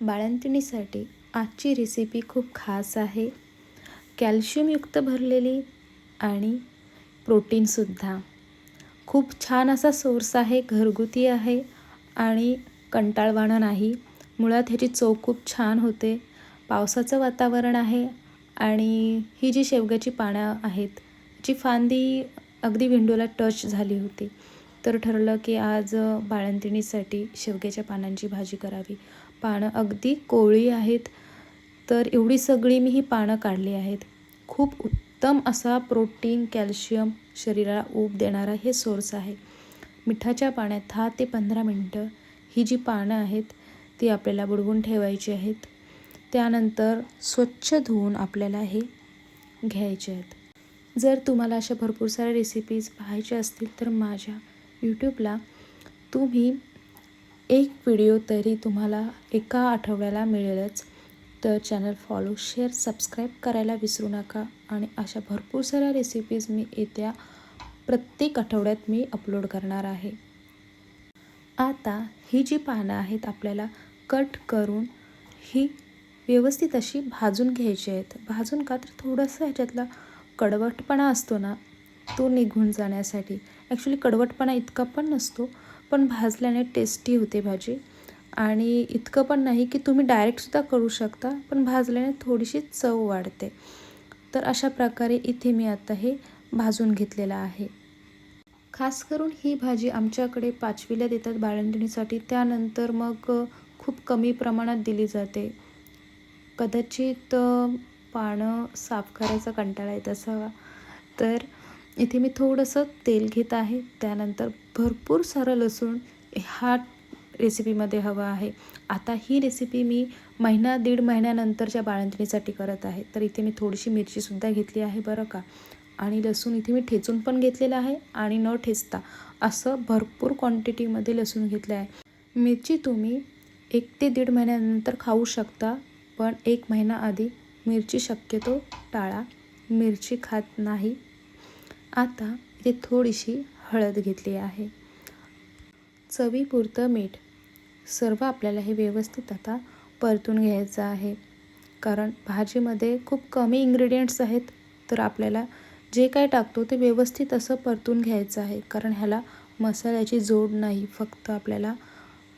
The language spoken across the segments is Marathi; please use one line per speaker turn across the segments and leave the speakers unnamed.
बाळंतिणीसाठी आजची रेसिपी खूप खास आहे. कॅल्शियमयुक्त भरलेली आणि प्रोटीनसुद्धा. खूप छान असा सोर्स आहे, घरगुती आहे आणि कंटाळवाणा नाही. मुळात ह्याची चव खूप छान होते. पावसाचं वातावरण आहे आणि ही जी शेवग्याची पानं आहेत, जी फांदी अगदी विंडोला टच झाली होती. तर ठरलं की आज बाळंतिणीसाठी शेवग्याच्या पानांची भाजी करावी. पानं अगदी कोवळी आहेत, तर एवढी सगळी मी ही पानं काढली आहेत. खूप उत्तम असा प्रोटीन, कॅल्शियम शरीराला ऊब देणारा हे सोर्स आहे. मिठाच्या पाण्यात 10 ते 15 मिनटं ही जी पानं आहेत ती आपल्याला बुडवून ठेवायची आहेत. त्यानंतर स्वच्छ धुवून आपल्याला हे घ्यायचे आहेत. जर तुम्हाला अशा भरपूर साऱ्या रेसिपीज पाहायच्या असतील तर माझ्या यूट्यूबला तुम्ही एक व्हिडिओ तरी तुम्हाला एका आठवड्याला मिळेलच. तर चॅनल फॉलो, शेअर, सबस्क्राईब करायला विसरू नका. आणि अशा भरपूर साऱ्या रेसिपीज मी येत्या प्रत्येक आठवड्यात मी अपलोड करणार आहे. आता ही जी पानं आहेत आपल्याला कट करून ही व्यवस्थित अशी भाजून घ्यायची आहेत. भाजून का तर थोडंसं ह्याच्यातला कडवटपणा असतो ना, तो निघून जाण्यासाठी. ॲक्च्युली कडवटपणा इतका पण नसतो, पण भाजल्याने टेस्टी होते भाजी. आणि इतकं पण नाही की तुम्ही डायरेक्टसुद्धा करू शकता, पण भाजल्याने थोडीशी चव वाढते. तर अशा प्रकारे इथे मी आता हे भाजून घेतलेलं आहे. खास करून ही भाजी आमच्याकडे 5वीला देतात बाळंतिणीसाठी. त्यानंतर मग खूप कमी प्रमाणात दिली जाते. कदाचित पानं साफ करायचा कंटाळा येत असावा. तर इथे मी थोडंसं तेल घेत आहे. त्यानंतर भरपूर सारं लसूण हा रेसिपीमध्ये हवं आहे. आता ही रेसिपी मी महिना दीड महिन्यानंतरच्या बाळंतिणीसाठी करत आहे. तर इथे मी थोडीशी मिरचीसुद्धा घेतली आहे बरं का. आणि लसूण इथे मी ठेचून पण घेतलेलं आहे आणि न ठेचता असं भरपूर क्वांटिटीमध्ये लसूण घेतलं आहे. मिरची तुम्ही 1 ते दीड महिन्यानंतर खाऊ शकता, पण 1 महिना आधी मिरची शक्यतो टाळा. मिरची खात नाही. आता इथे थोडीशी हळद घेतली आहे, चवीपुरतं मीठ. सर्व आपल्याला हे व्यवस्थित आता परतून घ्यायचं आहे, कारण भाजीमध्ये खूप कमी इन्ग्रेडियंट्स आहेत. तर आपल्याला जे काय टाकतो ते व्यवस्थित असं परतून घ्यायचं आहे, कारण ह्याला मसाल्याची जोड नाही. फक्त आपल्याला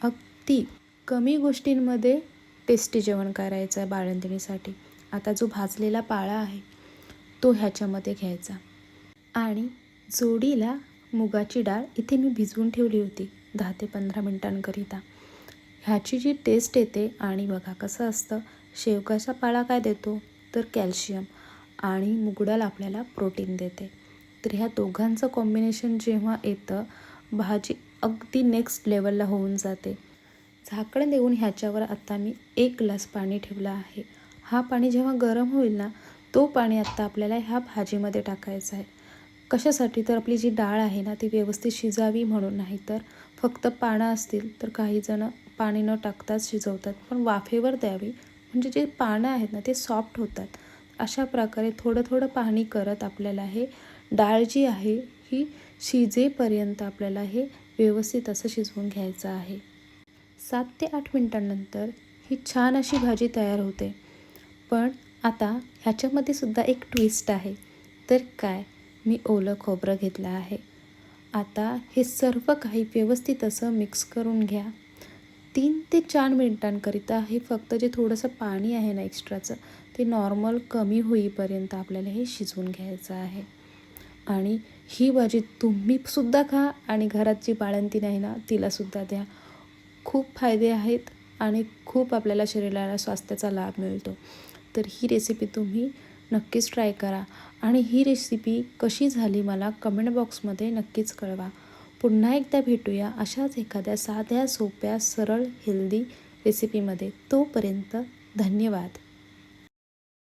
अगदी कमी गोष्टींमध्ये टेस्टी जेवण करायचं आहे बाळंतिणीसाठी. आता जो भाजलेला पाळा आहे तो ह्याच्यामध्ये घ्यायचा आणि जोडीला मुगाची डाळ इथे मी भिजवून ठेवली होती 10 ते 15 मिनटांकरिता. ह्याची जी टेस्ट येते आणि बघा कसं असतं, शेवगाचा पाळा काय देतो तर कॅल्शियम आणि मुगडाळ आपल्याला प्रोटीन देते. तर ह्या दोघांचं कॉम्बिनेशन जेव्हा येतं, भाजी अगदी नेक्स्ट लेवलला होऊन जाते. झाकण देऊन ह्याच्यावर आता मी 1 ग्लास पाणी ठेवलं आहे. हा पाणी जेव्हा गरम होईल ना, तो पाणी आत्ता आपल्याला ह्या भाजीमध्ये टाकायचं आहे. कशासाठी तर आपली जी डाळ आहे ना ती व्यवस्थित शिजावी म्हणून. नाही तर फक्त पानं असतील तर काहीजणं पाणी न टाकताच शिजवतात, पण वाफेवर द्यावी म्हणजे जे पानं आहेत ना ते सॉफ्ट होतात. अशा प्रकारे थोडं थोडं पाणी करत आपल्याला हे डाळ जी आहे ही शिजेपर्यंत आपल्याला हे व्यवस्थित असं शिजवून घ्यायचं आहे. 7 ते 8 मिनटांनंतर ही छान अशी भाजी तयार होते. पण आता ह्याच्यामध्ये सुद्धा एक ट्विस्ट आहे. तर काय, मी ओलं खोबरं घेतलं आहे. आता हे सर्व काही व्यवस्थित असं मिक्स करून घ्या. 3 ते 4 मिनिटांकरिता हे फक्त जे थोडंसं पाणी आहे ना एक्स्ट्राचं ते नॉर्मल कमी होईपर्यंत आपल्याला हे शिजवून घ्यायचं आहे. आणि ही भाजी तुम्हीसुद्धा खा आणि घरात जी बाळंतीण आहे ना तिलासुद्धा द्या. खूप फायदे आहेत आणि खूप आपल्याला शरीराला स्वास्थ्याचा लाभ मिळतो. तर ही रेसिपी तुम्ही नक्कीच ट्राय करा आणि ही रेसिपी कशी झाली मला कमेंट बॉक्समध्ये नक्कीच कळवा. पुन्हा एकदा भेटूया अशाच एखाद्या साध्या, सोप्या, सरळ, हेल्दी रेसिपीमध्ये. तोपर्यंत धन्यवाद.